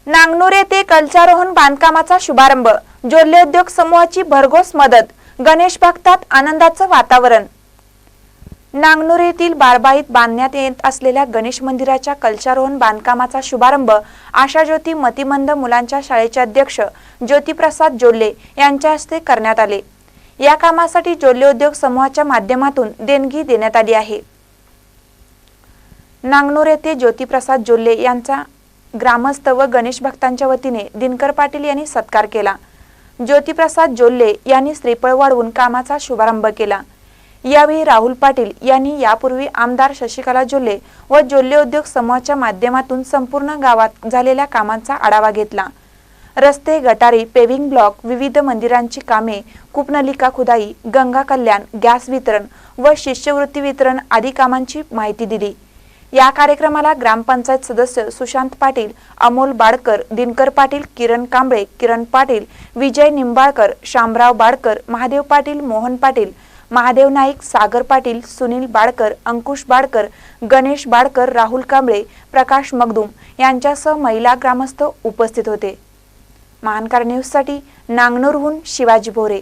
नांगनूर येथे कलशारोहण बांधकामाचा शुभारंभ, जोल्ले उद्योग समूहाची भरघोस मदत, गणेश भक्तात आनंदाचं वातावरण। नांगनूर येथील बारबाईत बांधण्यात येत असलेल्या गणेश मंदिराच्या कलशारोहण बांधकामाचा शुभारंभ आशाज्योती मतिमंद मुलांच्या शाळेचे अध्यक्ष ज्योतिप्रसाद जोल्ले यांच्या हस्ते करण्यात आले। या कामासाठी जोल्ले उद्योग समूहाच्या माध्यमातून देणगी देण्यात आली आहे। नांगनूर येथे ज्योतिप्रसाद जोल्ले यांचा ग्रामस्थ व गणेश भक्तांच्या वतीने दिनकर पाटील यांनी सत्कार केला। ज्योतिप्रसाद जोल्ले यांनी श्रीफळ वाढवून कामाचा शुभारंभ केला। यावेळी राहुल पाटील यांनी यापूर्वी आमदार शशिकला जोल्ले व जोल्ले उद्योग समूहाच्या माध्यमातून संपूर्ण गावात झालेल्या कामांचा आढावा घेतला। रस्ते, गटारी, पेव्हिंग ब्लॉक, विविध मंदिरांची कामे, कूपनलिका खुदाई, गंगा कल्याण, गॅस वितरण व शिष्यवृत्ती वितरण आदी कामांची माहिती दिली। या कार्यक्रमाला ग्रामपंचायत सदस्य सुशांत पाटील, अमोल बाडकर, दिनकर पाटील, किरण कांबळे, किरण पाटील, विजय निंबाळकर, शामराव बाडकर, महादेव पाटील, मोहन पाटील, महादेव नाईक, सागर पाटील, सुनील बाडकर, अंकुश बाडकर, गणेश बाडकर, राहुल कांबळे, प्रकाश मगदूम यांच्यासह महिला ग्रामस्थ उपस्थित होते। महानकर न्यूजसाठी नांगनूरहून शिवाजी भोरे।